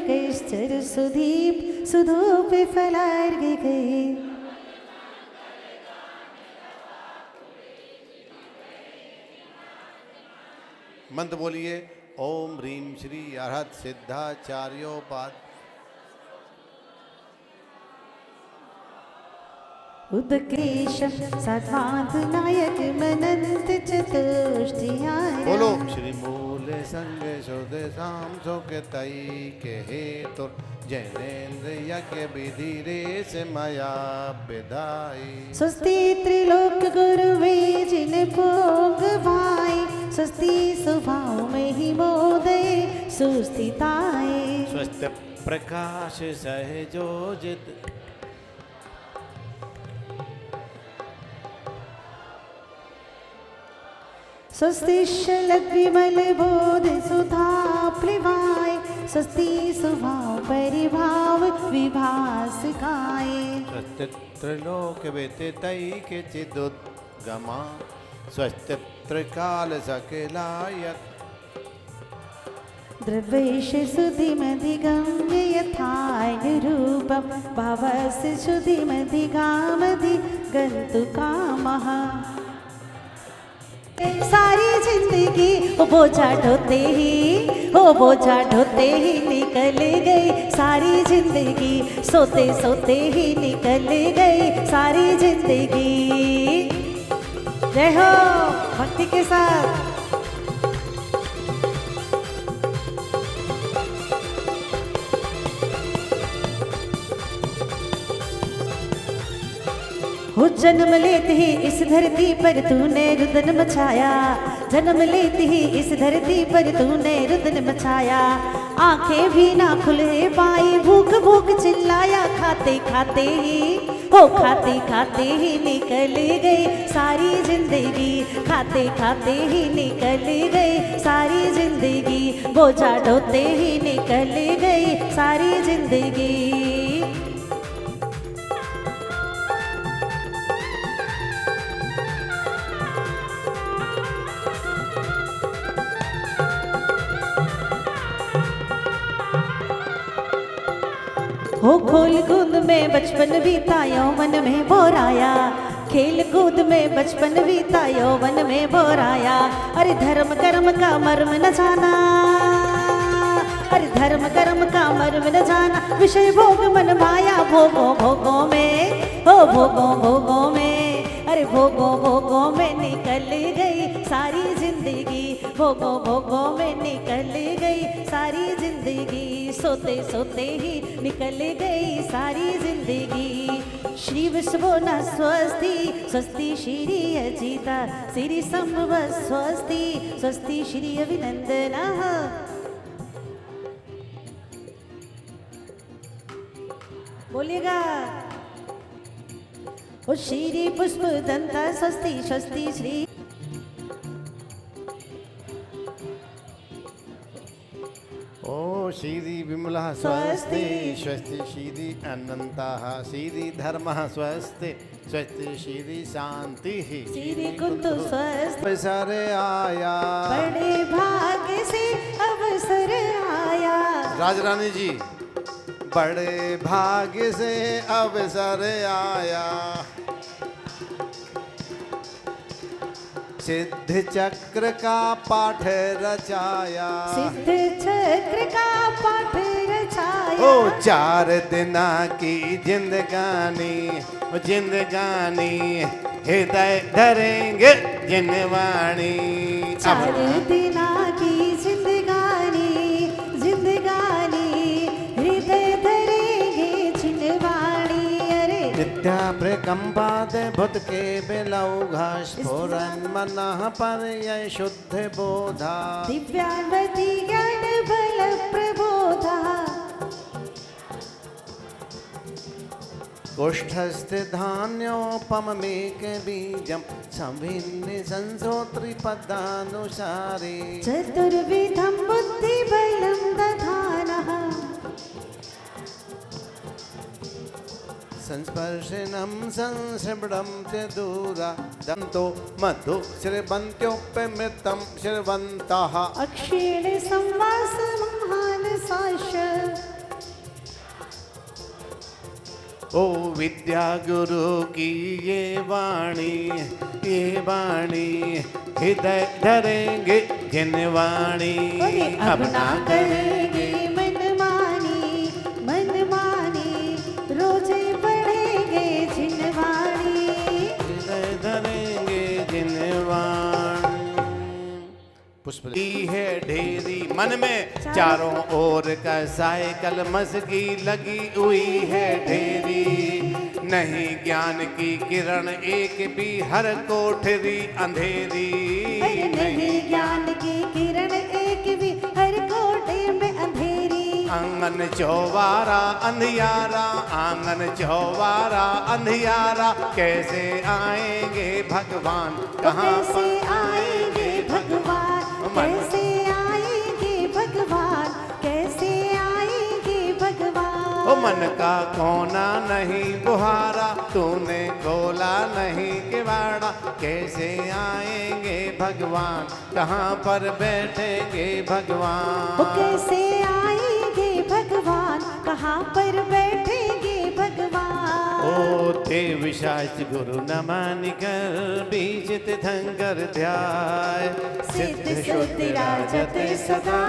कश्चर सुदीप सुधूप फलार्घ्य मंत्र बोलिए। ओम ह्रीं श्री अरहत सिद्धाचार्योपाद उदकेशम सद्वांत नायक मनंत चतुष्टयाय। बोलो श्री मूल संग शुद्ध शाम सुख तई के हेतु जैनेन्द्र यज्ञ विधि रेश मया विधाई। स्वस्ति त्रिलोक गुरुवे जिन भोग भाई स्वस्ति स्वभाव में ही मोदय सुस्थिताय। स्वस्थ प्रकाश सहजोजित स्वस्ति शलद्विमल बोध सुधा प्लिवाय स्वस्ति स्वभाव परिभाव विभास गाय। स्वस्थ त्रिलोक व्यतीतई के चिदुद्गमा स्वस्थ त्रिकाल सकलायत। द्रव्येश सुधिमधिगम्य यथानुरूपं भावस्य शुद्धिमधिगामधि गन्तु कामः। सारी जिंदगी ओ बोझा ढोते ही निकल गई सारी जिंदगी सोते सोते ही निकल गई सारी जिंदगी। जय हो भक्ति के साथ। हो जन्म लेते ही इस धरती पर तूने रुदन मचाया जन्म लेते ही इस धरती पर तूने रुदन मचाया। आंखें भी ना खुले पाई भूख भूख चिल्लाया खाते खाते ही निकल गई सारी जिंदगी खाते खाते ही निकल गई सारी जिंदगी बोझा ढोते ही निकल गई सारी जिंदगी। हो खोल कूद में बचपन बीता यौवन में बोराया खेल कूद में बचपन बीता यौवन में बोराया। अरे धर्म कर्म का मर्म न जाना अरे धर्म कर्म का मर्म न जाना विषय भोग मन माया भोगों भोगों में हो भोगों में अरे भोगों में निकल गई सारी जिंदगी भोगों में निकल गई सारी जिंदगी सोते सोते ही निकल गई सारी जिंदगी। श्री विश्वना स्वस्ति स्वस्ति श्री अजिता श्री संभव स्वस्ति स्वस्ति श्री अभिनंदना। बोलिएगा। ओ श्री पुष्प दंता स्वस्ति स्वस्ति श्री ओ श्री विमला स्वस्ति स्वस्ति श्री अनंतः श्री धर्मः स्वस्ति स्वस्ति श्री शांति श्री कुंतु स्वस्ति। अवसर आया बड़े भाग्य से अवसर आया। राजरानी जी बड़े भाग्य से अवसर आया सिद्ध चक्र का पाठ रचाया सिद्ध चक्र का पाठ रचाया। ओ 4 दिना की जिंदगानी हृदय धरेंगे जिनवाणी। 4 दिना की जिंदगानी हृदय धरेंगे जिनवाणी। अरे विद्या प्रकंपाद भूत के बिलौघा स्फुरन मनः पर यह शुद्ध बोधा दिव्यान्वती ज्ञान बल प्रबोधा। कुष्ठस्थ धान्योपमेक बीजम संभिन्न संसोत्रिपदानुसारे चतुर्विधं बुद्धिबलं दधानः संस्पर्शनम संश्रवणम च दूरा दंतो मधु श्रवंत्योपमृतम श्रवन्तः अक्षीण संवास महान साश ओ विद्या गुरु की ये वाणी हृदय धरेंगे जिन वाणी अब ना करेंगे मनमानी रोजे पढ़ेंगे जिनवाणी हृदय धरेंगे जिन वाणी। पुष्प है ढेरी मन में चारों ओर का साइकिल मस्की लगी हुई है ढेरी, नहीं ज्ञान की किरण एक भी हर कोठरी अंधेरी, नहीं ज्ञान की किरण एक भी हर कोठरी में अंधेरी। आंगन चौबारा अंधियारा, आंगन चौबारा अंधियारा, कैसे आएंगे भगवान कहाँ कैसे आएंगे भगवान, कैसे आएंगे भगवान, कैसे आएंगे भगवान। ओ मन का कोना नहीं बुहारा, तूने खोला नहीं किवाड़ा, कैसे आएंगे भगवान कहाँ पर बैठेंगे भगवान। ओ कैसे आएंगे भगवान कहाँ पर बैठेंगे भगवान। ओ देव शास्त्र गुरु नमन कर बीजित धंकर ध्याय, सिद्ध शुद्धि राजत सदा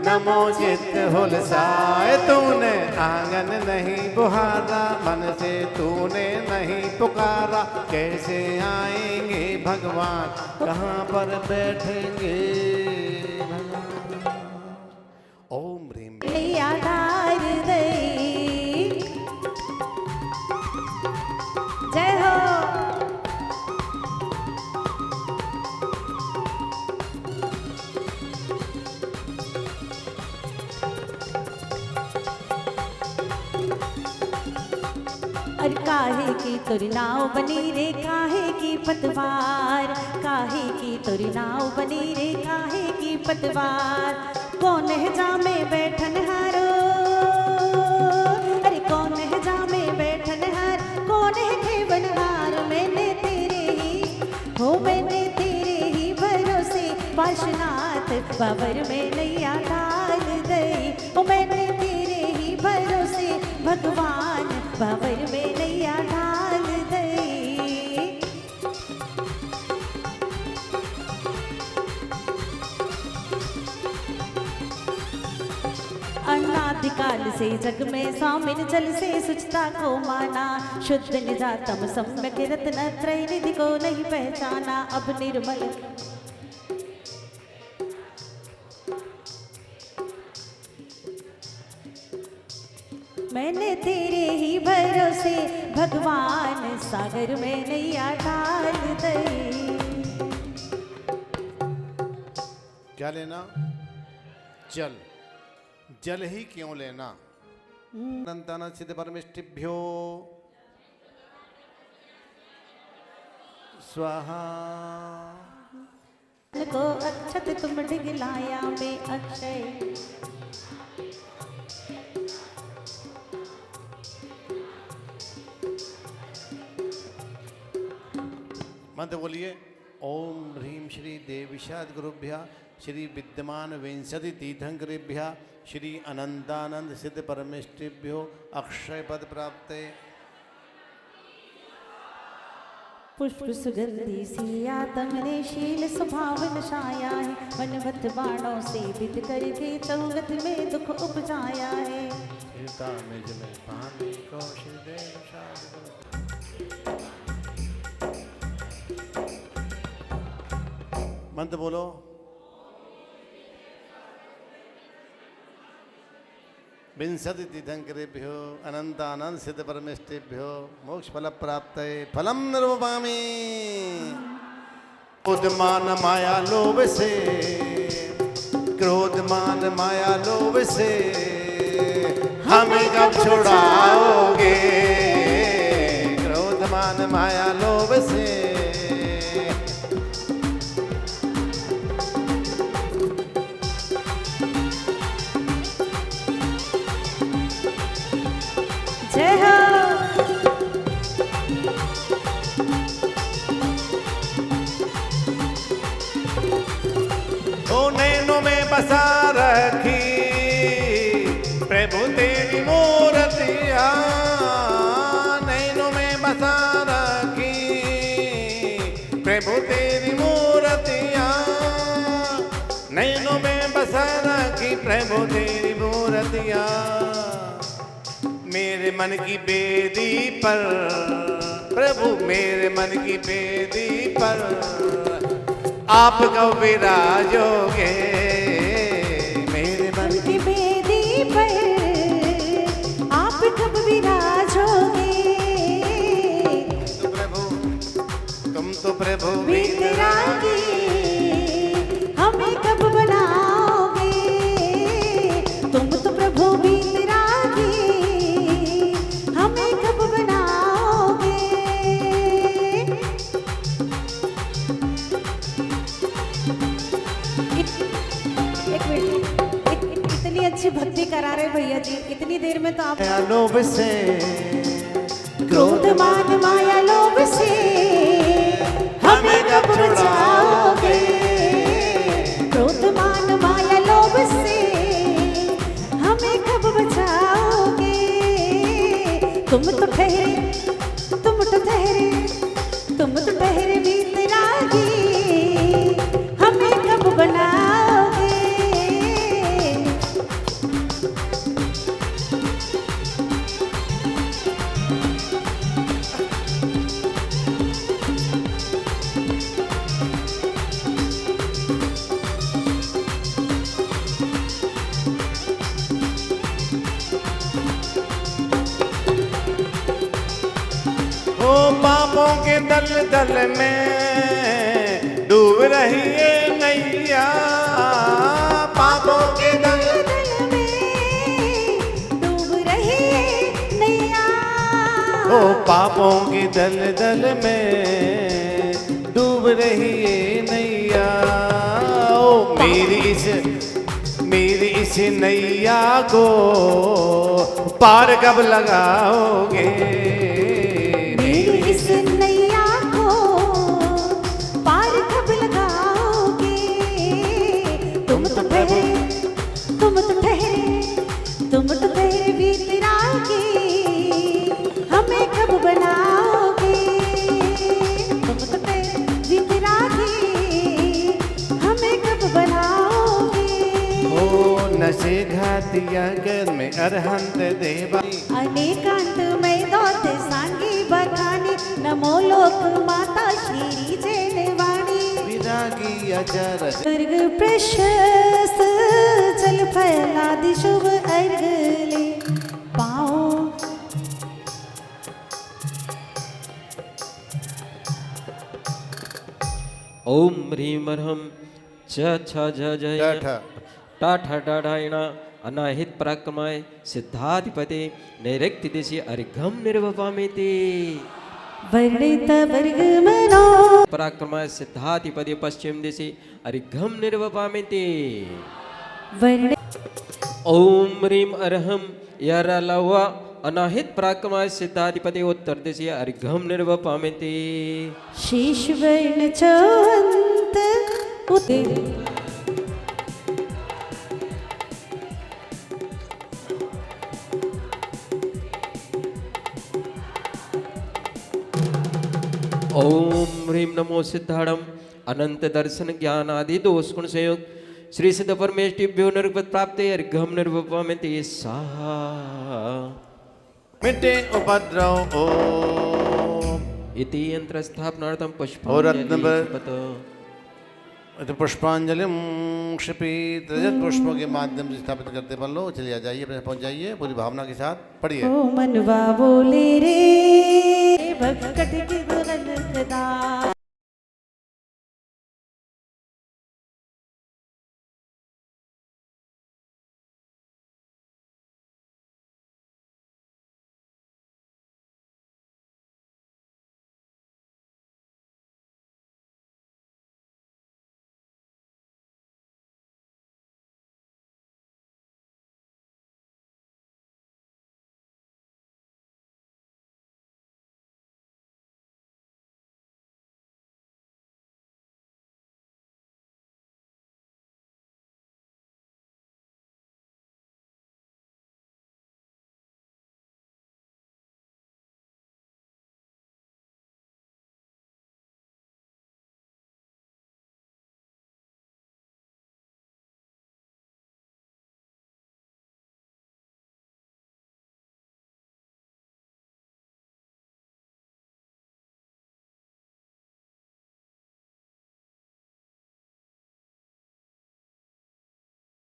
नमो चित्त हुलसाए। तूने आंगन नहीं बुहारा, मन से तूने नहीं पुकारा, कैसे आएंगे भगवान कहाँ पर बैठेंगे भगवान। ओम ह्रीम आधार दे जय हो। और काहे की तुरी नाव बनी रे, काहे की पतवार, काहे की तुरी नाव बनी रे, काहे की पतवार। कौन है जामे बैठन हारो, अरे कौन है जामे बैठन हार, कौन है खेवन हार। मैंने तेरे ही भरोसे पाशनाथ बाबर में नैया डाल दई। ओ मैंने तेरे ही भरोसे भगवान बाबर में नैया डाल दई। अनादिकाल से जग में स्वामिन जल से सुचता को माना, शुद्ध निजातम सम्यक रत्न त्रय निधि को नहीं पहचाना। अब निर्मल मैंने तेरे ही भरोसे भगवान सागर में नैया डाल दई। क्या लेना? जल। जल ही क्यों लेना? अनंतान सिद्ध परमेष्टिभ्यो स्वाहा। को अक्षत तुम डिगलाया में अक्षय, मंत्र बोलिए। ओम ह्रीम श्री देविशाद गुरुभ्या श्री विद्यमान विंशति तीर्थंकरेभ्या श्री अनंतानंद सिद्ध परमेष्टिभ्यो अक्षय पद प्राप्ते। पुष्प सुगंधी सिया तमने शील स्वभावन छाया है, वनवत बाणों से विद करके चौगत में दुख उपजाया है। मंत्र बोलो। विंशति तीर्थंकरेभ्यो अनंतानंद सिद्ध परमेष्टिभ्यो मोक्ष फल प्राप्ते फलम निर्वपामि। क्रोध मान माया लोभ से, क्रोध मान माया लोभ से हमें कब छुड़ाओगे? क्रोध मान माया लोभ से जय हो। ओ नैनों में बसा रखी प्रभु तेरी मूर्तियाँ, तेरी मूर्तियाँ मेरे मन की बेदी पर, प्रभु मेरे मन की बेदी पर आप कब विराजोगे, मेरे मन की बेदी पर आप कब विराजोगे। तुम तो प्रभु वीतरागी हमें कब बनाओगे, तुम तो प्रभु वीतरागी हमें कब बनाओगे। एक मिनट, इतनी अच्छी भक्ति करा रहे भैया जी, इतनी देर में तो आप लोभ से क्रोध मान माया लोभ से हमें कब बचाओगे, क्रोध मान माया लोभ से हमें कब बचाओगे। तुम तो ठहरे, तुम तो ठहरे, तुम तो ठहरे वीतरागी हमें कब बनाओगे। ओ पापों के दलदल में डूब रही है नैया, पापों के दलदल में डूब रही नैया, ओ पापों के दलदल में डूब रही है नैया। ओ मेरी इस नैया को पार कब लगाओगे, इस नैया को पार कब लगाओगे। तुम तो ठहरे, तुम तो ठहरे, तुम तो ठहरे वीतरागी हमें कब बनाओगे। तुम तो ठहरे वीतरागी हमें कब बनाओगे। ओ नशे घातिया कर में अरहंत देवा अनेकांत में दौत सांगी बखानी, नमो लोक माता श्री जैनवाणी। विरागी अचर स्वर्ग प्रशस्त जल फैलादि शुभ अर्घ ले पाओ। ओम ह्रीम अर्हम च छ झ जय टाठ डाढ़ायण अनाहित पराक्रमाय सिद्धाधिपते नैरक्ति दिशि अर्घम निर्वपामेति। वर्णित वर्ग मनो पराक्रमाय सिद्धाधिपति पश्चिम दिशि अर्घम निर्वपामेति। वर्णित ओम ह्रीम अर्हम यरलव अनाहित पराक्रमाय सिद्धाधिपति उत्तर दिशि अर्घम निर्वपामेति। शीश वर्ण चौंत उदित ओम ह्रीम नमो सिद्धाड़म अनंत दर्शन ज्ञान आदि दोष गुण संयुक्त श्री सिद्ध परमेष्टिभ्यो निर्गत प्राप्त अर्घम निर्वपामेति स्वाहा। मिटे उपद्रव ओम इति यंत्र स्थापनार्थम पुष्पांजलि क्षिपित रजत पुष्पों के माध्यम से स्थापित करते बन लो। चलिए आ जाइए, अपने पहुंच जाइए पूरी भावना के साथ। पढ़िए। ओ मनवा बोले रे भगत की दुल्हन